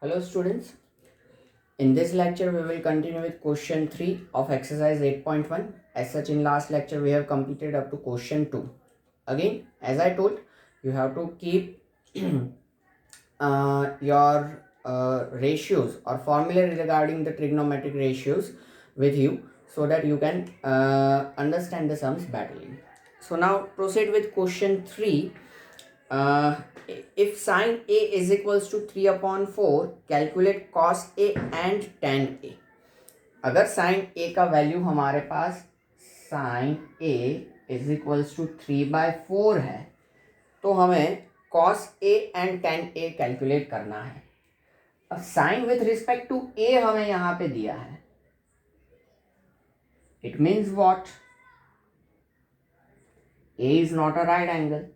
Hello students, in this lecture we will continue with question 3 of exercise 8.1. As such, in last lecture we have completed up to question 2. Again, as I told, you have to keep your ratios or formula regarding the trigonometric ratios with you so that you can understand the sums better. So now proceed with question 3. uh, if sine A is equals to 3/4, calculate cos A and tan A. अगर sine A का value हमारे पास sine A is equals to 3/4 है तो हमें cos A and tan A calculate करना है. अब sine with respect to A हमें यहाँ पे दिया है. It means what? A is not a right angle.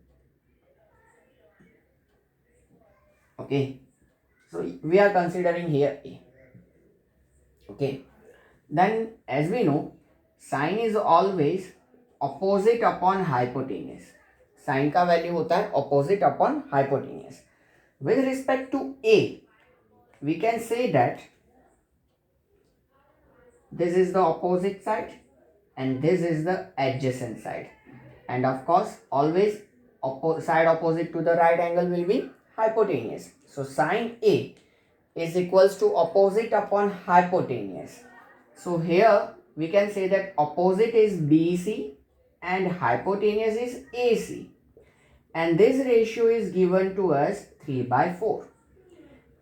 Okay, so we are considering here A. Okay, then as we know, sine is always opposite upon hypotenuse. Sine का value होता है opposite upon hypotenuse. With respect to A, we can say that this is the opposite side and this is the adjacent side, and of course always side opposite to the right angle will be hypotenuse. So sine A is equals to opposite upon hypotenuse. So here we can say that opposite is BC and hypotenuse is AC, and this ratio is given to us 3/4.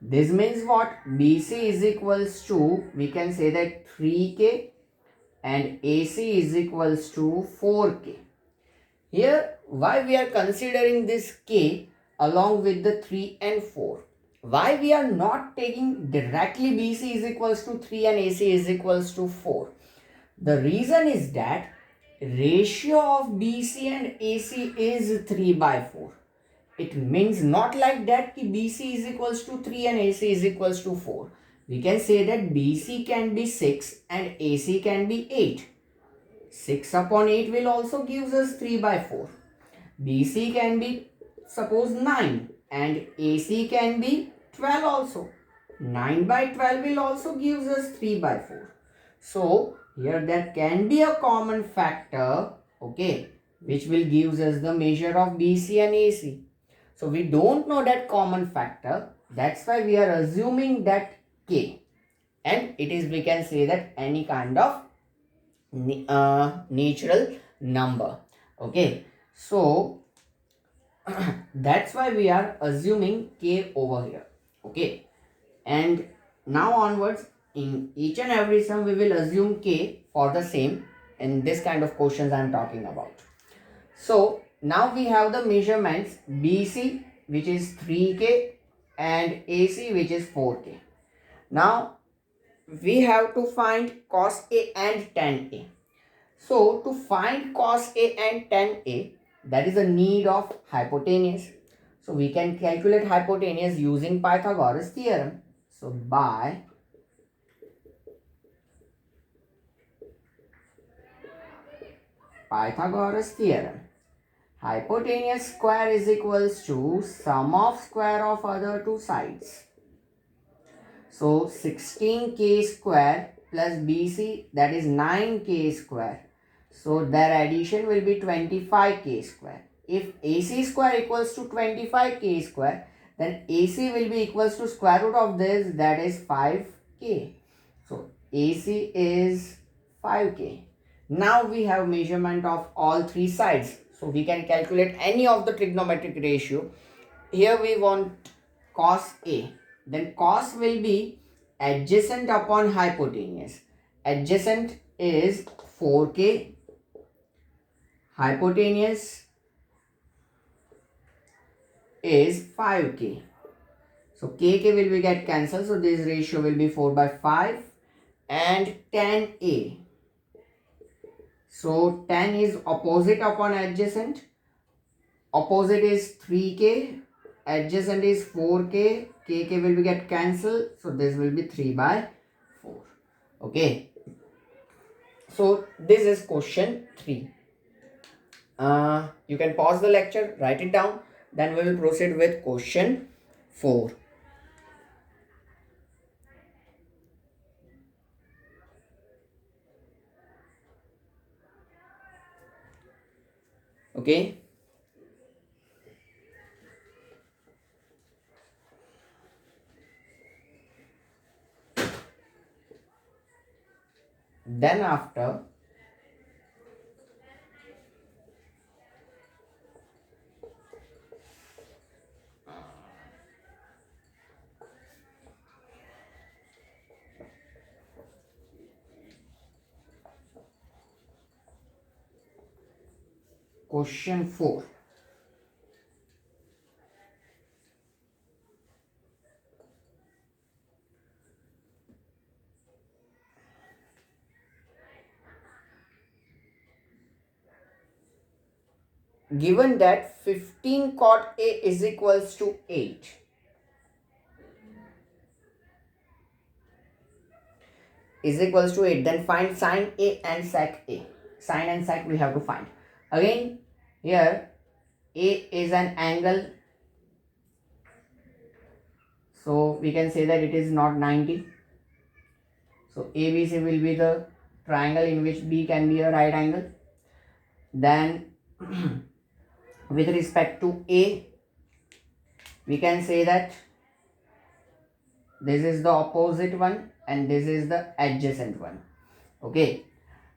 This means what? BC is equals to, we can say that 3K and AC is equals to 4K. Here why we are considering this K along with the 3 and 4? Why we are not taking directly BC is equals to 3 and AC is equals to 4? The reason is that ratio of BC and AC is 3/4. It means not like that ki BC is equals to 3 and AC is equals to 4. We can say that BC can be 6 and AC can be 8. 6/8 will also gives us 3/4. BC can be suppose 9 and AC can be 12 also. 9/12 will also gives us 3/4. So here there can be a common factor, okay, which will gives us the measure of BC and AC. So we don't know that common factor. That's why we are assuming that K, and it is, we can say that any kind of natural number. Okay, so that's why we are assuming K over here. Okay, and now onwards in each and every sum we will assume K for the same. In this kind of questions I am talking about. So now we have the measurements BC, which is 3K, and AC, which is 4K. Now we have to find cos A and tan A. So to find cos A and tan A, that is a need of hypotenuse. So we can calculate hypotenuse using Pythagoras theorem. So by Pythagoras theorem, hypotenuse square is equals to sum of square of other two sides. So 16K square plus BC, that is 9K square. So their addition will be 25K square. If AC square equals to 25K square, then AC will be equals to square root of this, that is 5K. So AC is 5K. Now we have measurement of all three sides. So we can calculate any of the trigonometric ratio. Here we want cos A. Then cos will be adjacent upon hypotenuse. Adjacent is 4K. Hypotenuse is 5K. So K will be get cancelled. So this ratio will be 4/5. And tan A. So tan is opposite upon adjacent. Opposite is 3K. Adjacent is 4K. K will be get cancelled. So this will be 3/4. Okay. So this is question 3. You can pause the lecture, write it down. Then we will proceed with question 4. Okay. Then after question 4. Given that 15 cot A is equals to 8, then find sine A and sec A. Sine and sec we have to find. Again, here A is an angle, so we can say that it is not 90. So ABC will be the triangle in which B can be a right angle. Then with respect to A, we can say that this is the opposite one and this is the adjacent one. Okay.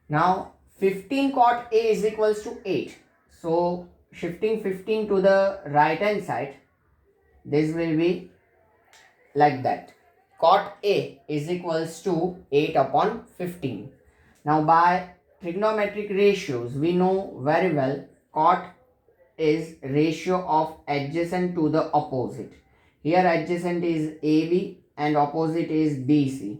Now 15 cot A is equals to 8. So shifting 15 to the right hand side, this will be like that. Cot A is equals to 8 upon 15. Now by trigonometric ratios, we know very well cot is ratio of adjacent to the opposite. Here adjacent is AB and opposite is BC,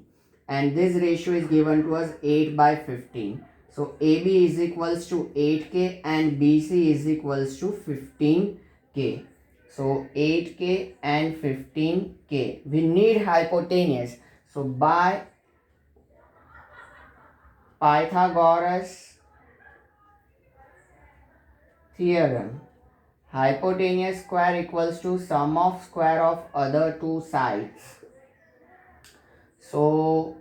and this ratio is given to us 8 by 15. So AB is equals to 8K and BC is equals to 15K. So 8K and 15K. We need hypotenuse. So by Pythagoras theorem, hypotenuse square equals to sum of square of other two sides. So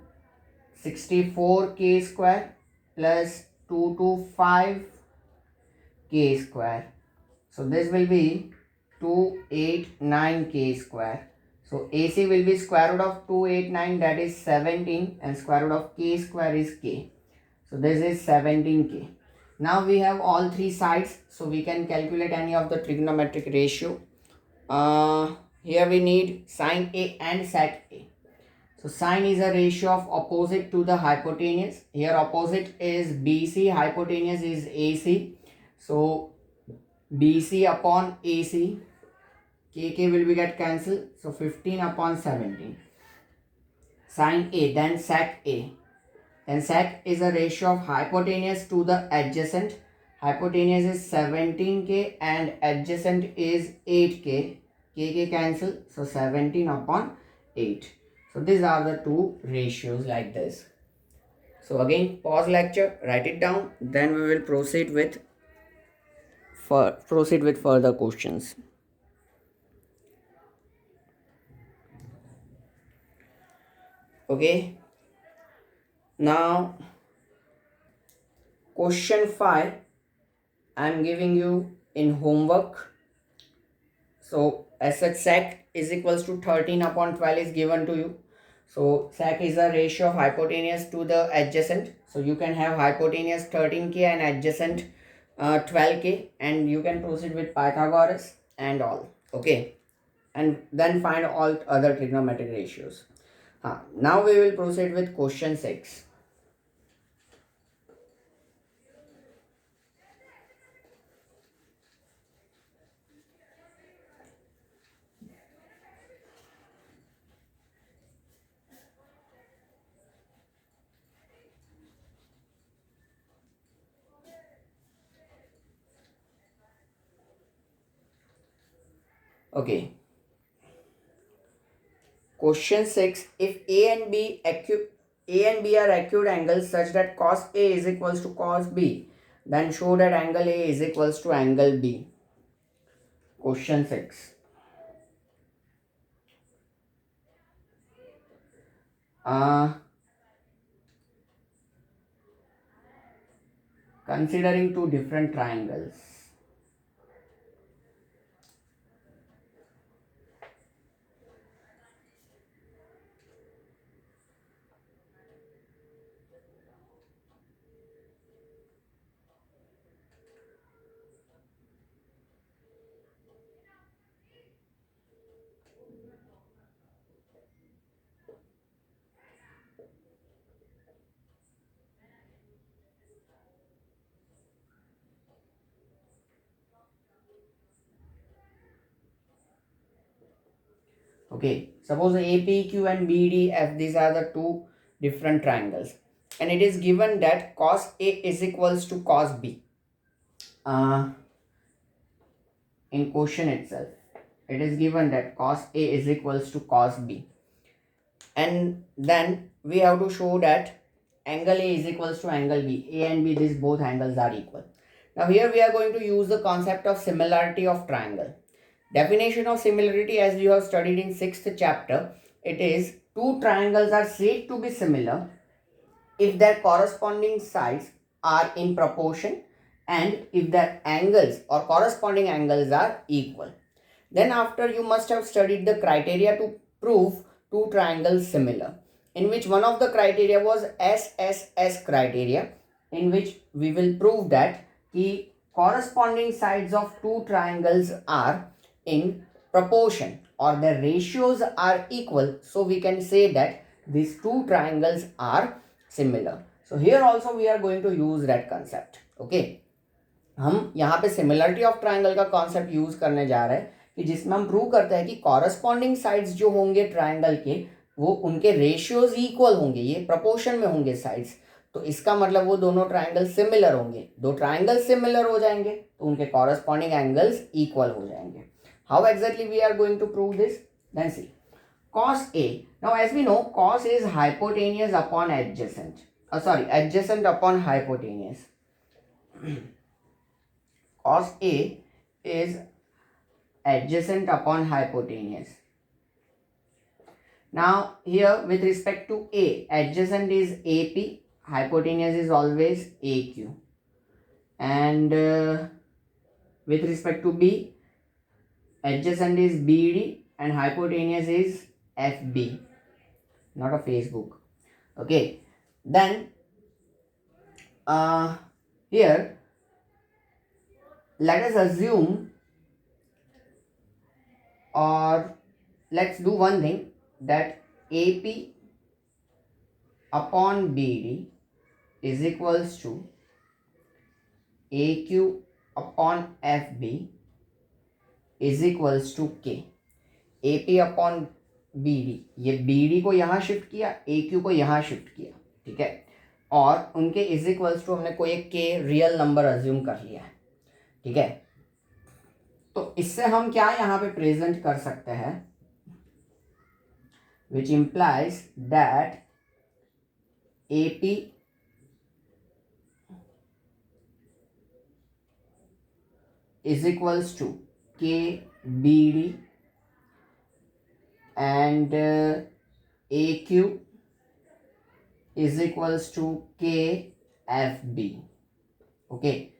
64K square plus 225K square. So this will be 289K square. So AC will be square root of 289, that is 17, and square root of K square is K. So this is 17K. Now we have all three sides, so we can calculate any of the trigonometric ratio. Here we need sine A and sec A. So sine is a ratio of opposite to the hypotenuse. Here opposite is BC, hypotenuse is AC. So BC upon AC, KK will be get cancelled. So 15 upon 17. Sine A, then sec A. Then sec is a ratio of hypotenuse to the adjacent. Hypotenuse is 17K and adjacent is 8K. KK cancel. So 17 upon 8. So these are the two ratios like this. So again, pause lecture, write it down. Then we will proceed with further questions. Okay. Now question 5 I am giving you in homework. So as such, sec is equals to 13 upon 12 is given to you. So sec is a ratio of hypotenuse to the adjacent. So you can have hypotenuse 13K and adjacent 12K, and you can proceed with Pythagoras and all. Okay. And then find all other trigonometric ratios. Now we will proceed with question 6. Okay. Question 6. If A and B are acute angles such that cos A is equals to cos B, then show that angle A is equals to angle B. Question 6. Considering two different triangles. Okay, suppose APQ and BDF, these are the two different triangles, and it is given that cos A is equals to cos B. In question itself, it is given that cos A is equals to cos B, and then we have to show that angle A is equals to angle B. A and B, these both angles are equal. Now here we are going to use the concept of similarity of triangle. Definition of similarity, as you have studied in 6th chapter, it is two triangles are said to be similar if their corresponding sides are in proportion and if their angles or corresponding angles are equal. Then after, you must have studied the criteria to prove two triangles similar, in which one of the criteria was SSS criteria, in which we will prove that the corresponding sides of two triangles are in proportion or the ratios are equal, so we can say that these two triangles are similar. So here also we are going to use that concept. Okay, हम यहाँ पे similarity of triangle का concept use करने जा रहे हैं कि जिसमें हम प्रूव करते हैं कि कॉरस्पॉन्डिंग साइड्स जो होंगे ट्राइंगल के वो उनके रेशियोज इक्वल होंगे, ये प्रपोर्शन में होंगे साइड्स, तो इसका मतलब वो दोनों ट्राइंगल सिमिलर होंगे. दो ट्राइंगल सिमिलर हो जाएंगे तो उनके कॉरस्पॉन्डिंग एंगल्स इक्वल हो जाएंगे. How exactly we are going to prove this? Then C cos A. Now as we know, cos is hypotenuse upon adjacent. Adjacent upon hypotenuse. Cos A is adjacent upon hypotenuse. Now here with respect to A, adjacent is AP, hypotenuse is always AQ, and with respect to B, adjacent is BD and hypotenuse is FB, not a Facebook. Okay, then here let us assume, or let's do one thing, that AP upon BD is equals to AQ upon FB is equals to K. AP upon BD, ये BD को यहाँ shift किया, AQ को यहाँ shift किया, ठीक है, और उनके इज इक्वल्स टू हमने कोई एक K रियल नंबर अज्यूम कर लिया है, ठीक है. तो इससे हम क्या यहाँ पे प्रेजेंट कर सकते हैं, which implies that AP is equals to KBD and AQ is equals to KFB. Okay,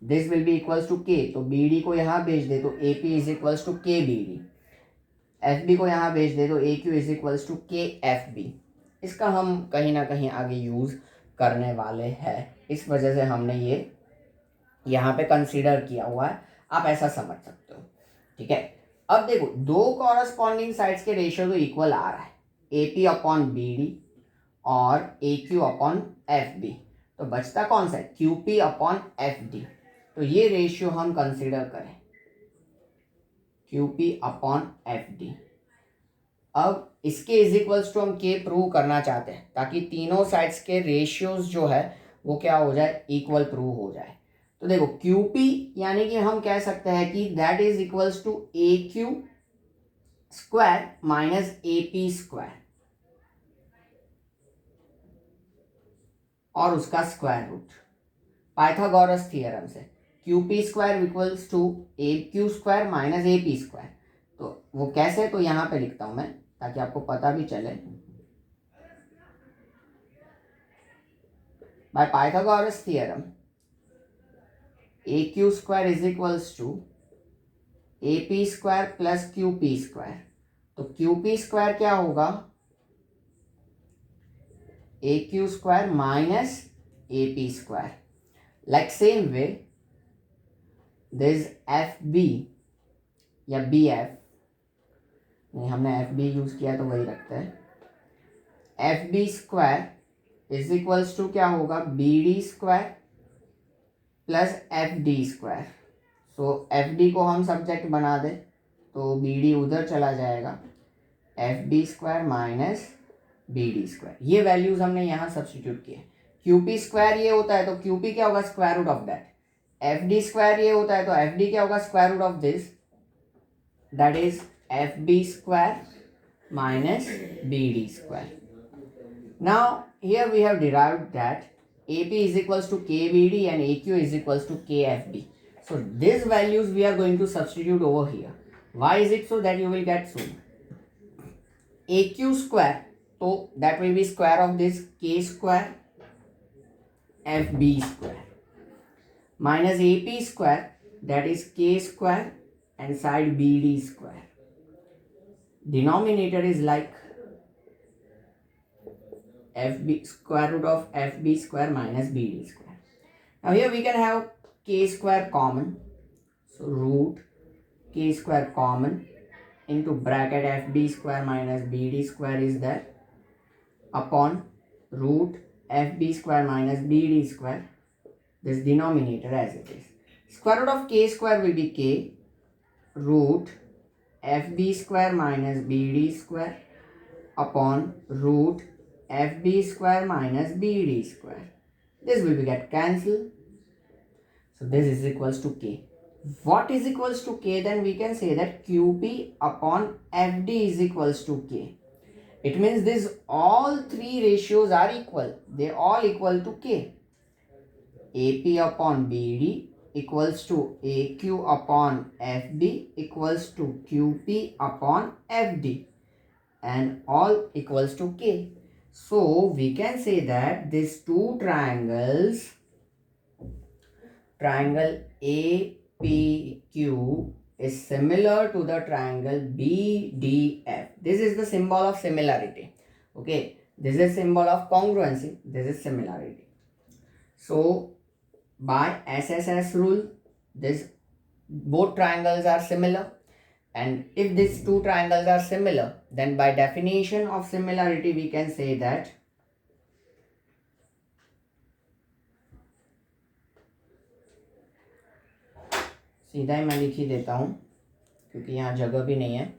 this will be equals to K, तो BD को यहाँ भेज दे तो AP is equals to KBD, FB को यहाँ भेज दे तो AQ is equals to KFB. इसका हम कहीं ना कहीं आगे यूज़ करने वाले हैं, इस वजह से हमने ये यहाँ पे कंसीडर किया हुआ है, आप ऐसा समझ सकते हो, ठीक है. अब देखो, दो कॉरस्पॉन्डिंग साइड्स के रेशियो तो इक्वल आ रहा है, AP अपॉन BD और AQ अपॉन FB, तो बचता कौन सा है, QP अपॉन FD. तो ये रेशियो हम कंसीडर करें, QP अपॉन FD. अब इसके इज इक्वल्स टू हम K प्रूव करना चाहते हैं ताकि तीनों साइड्स के रेशियोज जो है वो क्या हो जाए, इक्वल प्रूव हो जाए. तो देखो QP यानी कि हम कह सकते हैं कि that is equals to AQ square minus AP square और उसका स्क्वायर रूट. पाइथागोरस थ्योरम से QP square equals to AQ square minus AP square. तो वो कैसे, तो यहाँ पे लिखता हूं मैं ताकि आपको पता भी चले. By Pythagoras theorem AQ square is equals to AP square plus QP square. तो QP स्क्वायर क्या होगा, AQ square minus AP square. Like same way this FB या BF, नहीं हमने FB यूज किया तो वही रखते हैं, FB square is equals to क्या होगा, BD square plus FD square. So FD को हम सब्जेक्ट बना दें तो BD उधर चला जाएगा F B square minus B D square, ये वैल्यूज हमने यहाँ सब्सटीट्यूट किए। क्यू पी स्क्वायर ये होता है तो क्यू पी क्या होगा, square root of that. F D square ये होता है तो एफ डी क्या होगा, square root of this, that is F B square minus BD square. Now here we have derived that AP is equals to KBD and AQ is equals to KFB. So these values we are going to substitute over here. Why is it so, that you will get soon. AQ square, so that will be square of this K square FB square minus AP square, that is K square and side BD square. Denominator is like FB square root of FB square minus BD square. Now here we can have K square common. So root K square common into bracket FB square minus BD square is there upon root FB square minus BD square. This denominator as it is. Square root of K square will be K root FB square minus BD square upon root FB square minus BD square. This will be get cancelled. So this is equals to K. What is equals to K? Then we can say that QP upon FD is equals to K. It means this all three ratios are equal. They all equal to K. AP upon BD equals to AQ upon FB equals to QP upon FD, and all equals to K. So we can say that these two triangles, triangle APQ is similar to the triangle BDF. This is the symbol of similarity. Okay, this is symbol of congruency, this is similarity. So by SSS rule, this both triangles are similar, and if these two triangles are similar, then by definition of similarity we can say that सीधा ही मैं लिख ही देता हूँ क्योंकि यहाँ जगह भी नहीं है.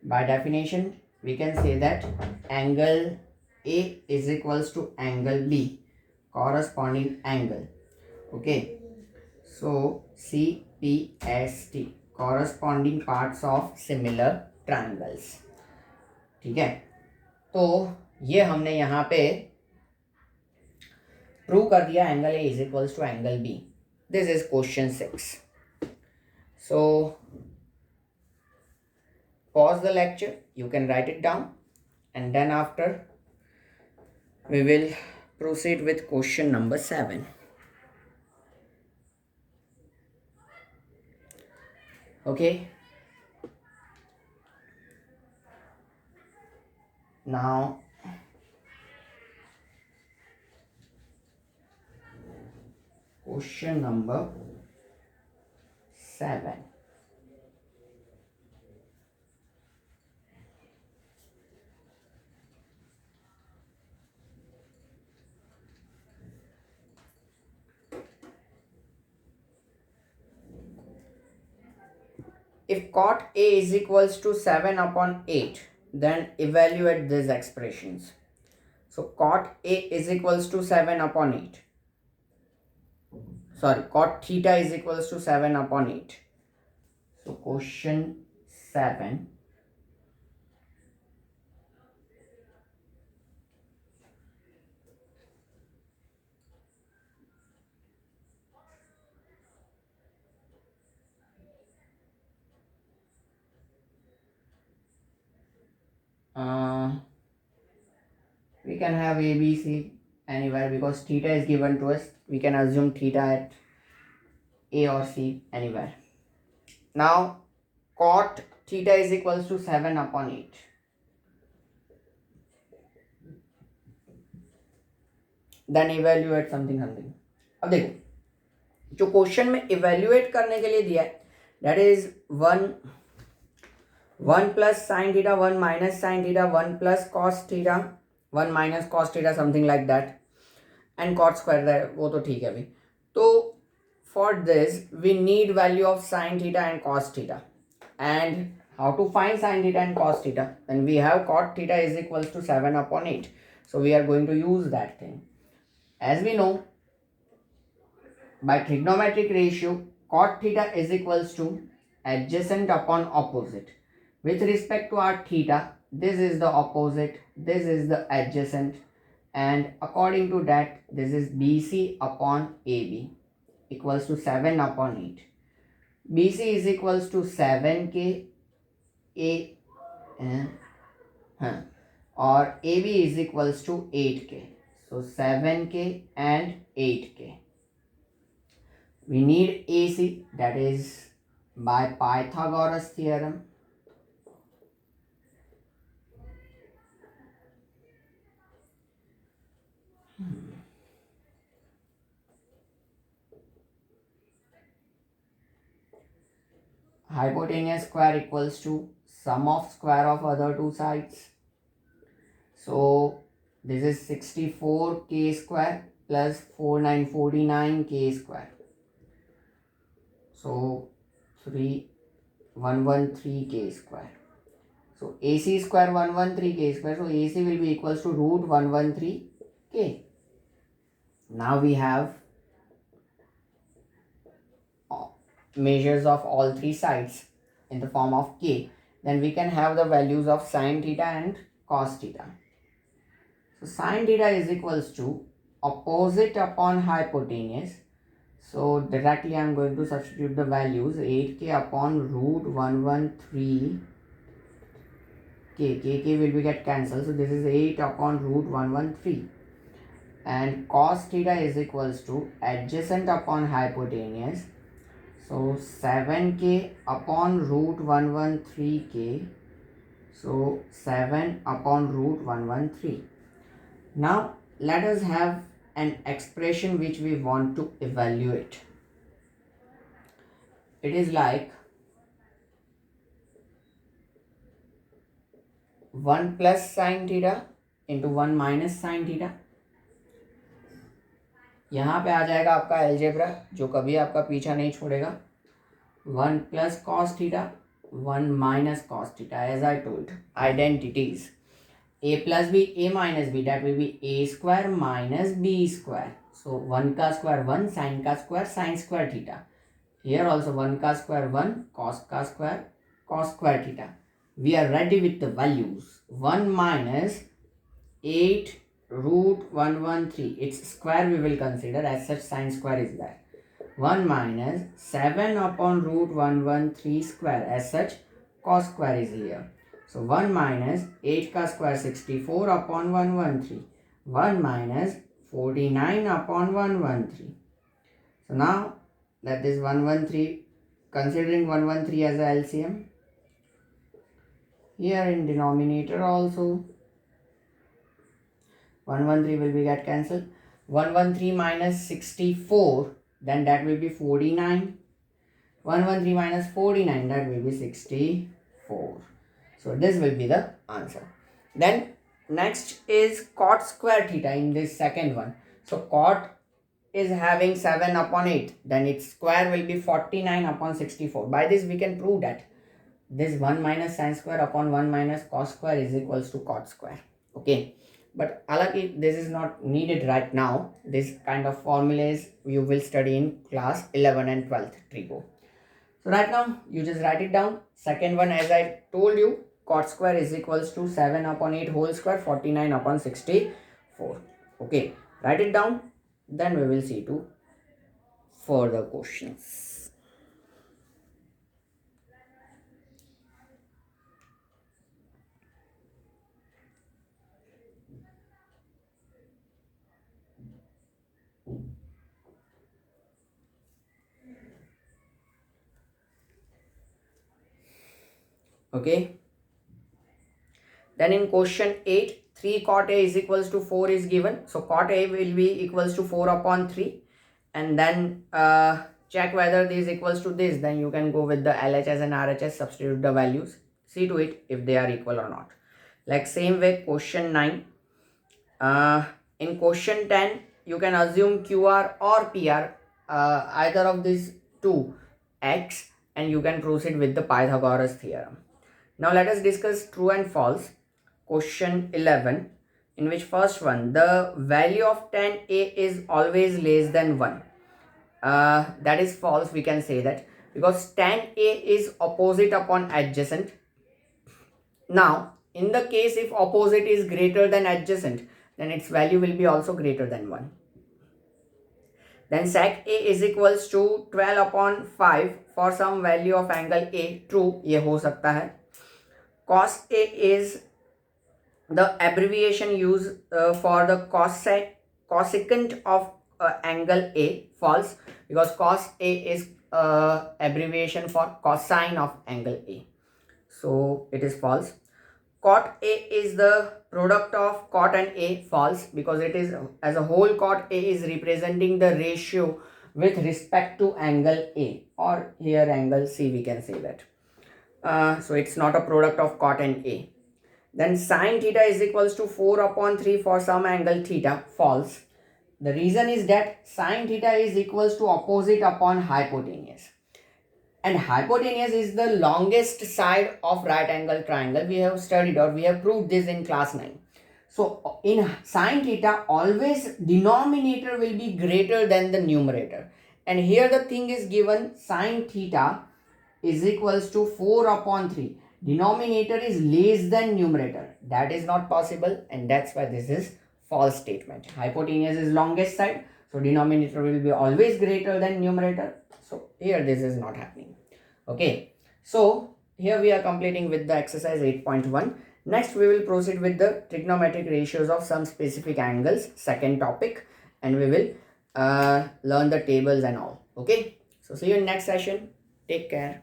By definition we can say that angle A is equals to angle B, corresponding angle. Okay, so CPST, corresponding parts of similar triangles. ठीक है, तो ये हमने यहाँ पे प्रूव कर दिया angle A is equals to angle B. This is question 6. So pause the lecture, you can write it down, and then after we will proceed with question number 7. Okay, now question number 7. If cot A is equals to 7 upon 8, then evaluate these expressions. So cot A is equals to 7 upon 8. Sorry, cot theta is equals to 7 upon 8. So question 7. We can have A, B, C anywhere because theta is given to us. We can assume theta at A or C anywhere. Now cot theta is equals to 7 upon 8. Then evaluate something. अब देखो जो question में evaluate करने के लिए दिया है, that is 1 plus sin theta, 1 minus sin theta, 1 plus cos theta, 1 minus cos theta, something like that, and cot square, वो तो ठीक है अभी. तो for this we need value of sin theta and cos theta, and How to find sin theta and cos theta? Then we have cot theta is equals to 7 upon 8. So we are going to use that thing. As we know, by trigonometric ratio, cot theta is equals to adjacent upon opposite. With respect to our theta, this is the opposite, this is the adjacent, and according to that, this is BC upon AB equals to 7 upon 8. BC is equals to 7K or AB is equals to 8K. So 7K and 8K. We need AC, that is by Pythagoras theorem. Hypotenuse square equals to sum of square of other two sides. So this is 64K square plus 4949K square. So 113K square. So AC square 113K square. So AC will be equals to root 113K. Now we have measures of all three sides in the form of K. Then we can have the values of sin theta and cos theta. So sin theta is equals to opposite upon hypotenuse. So directly I am going to substitute the values 8K upon root 113K. K will be get cancelled. So this is 8 upon root 113. And cos theta is equals to adjacent upon hypotenuse. So 7K upon root 113K. So 7 upon root 113. Now let us have an expression which we want to evaluate. It is like 1 plus sin theta into 1 minus sin theta. यहाँ पे आ जाएगा आपका algebra जो कभी आपका पीछा नहीं छोड़ेगा. 1 plus cos theta, 1 minus cos theta, as I told, identities. A plus b, a minus b, that will be a square minus b square. So 1 का square 1, sin का square sin square theta. Here also 1 का square 1, cos का square cos square theta. We are ready with the values. 1 minus 8 root 113, its square we will consider, as such sin square is there. 1 minus 7 upon root 113 square, as such cos square is here. So 1 minus 8 ka square 64 upon 113. 1 minus 49 upon 113. So now let this 113, considering 113 as a LCM, here in denominator also 113 will be get cancelled. 113 minus 64, then that will be 49. 113 minus 49, that will be 64. So this will be the answer. Then next is cot square theta in this second one. So cot is having 7 upon 8, then its square will be 49 upon 64. By this we can prove that this 1 minus sin square upon 1 minus cos square is equals to cot square. Okay. But alaki, this is not needed right now. This kind of formulas you will study in class 11 and 12th trigo. So right now you just write it down. Second one, as I told you, cot square is equals to 7 upon 8 whole square, 49 upon 64. Okay, write it down. Then we will see to further questions. Okay. Then in question 8, 3 cot A is equals to 4 is given. So cot A will be equals to 4 upon 3. And then check whether this is equals to this. Then you can go with the LHS and RHS, substitute the values. See to it if they are equal or not. Like same way question 9. In question 10, you can assume QR or PR, either of these two X, and you can proceed with the Pythagoras theorem. Now let us discuss true and false. Question 11, in which first one, the value of tan A is always less than 1. That is false, we can say that, because tan A is opposite upon adjacent. Now, in the case if opposite is greater than adjacent, then its value will be also greater than 1. Then sec A is equals to 12 upon 5 for some value of angle A. True, ये हो सकता है. Cos A is the abbreviation used for the cosecant of angle A. False, because cos A is abbreviation for cosine of angle A. So it is false. Cot A is the product of cot and A. False, because it is as a whole cot A is representing the ratio with respect to angle A, or here angle C, we can say that. So it's not a product of cot and A. Then sine theta is equals to 4 upon 3 for some angle theta. False. The reason is that sine theta is equals to opposite upon hypotenuse. And hypotenuse is the longest side of right angle triangle. We have studied, or we have proved this in class 9. So in sine theta, always denominator will be greater than the numerator. And here the thing is given, sine theta is equals to 4 upon 3. Denominator is less than numerator. That is not possible, and that's why this is false statement. Hypotenuse is longest side, so denominator will be always greater than numerator. So here this is not happening. Okay, so here we are completing with the exercise 8.1. Next we will proceed with the trigonometric ratios of some specific angles, second topic, and we will learn the tables and all. Okay, so see you in next session. Take care.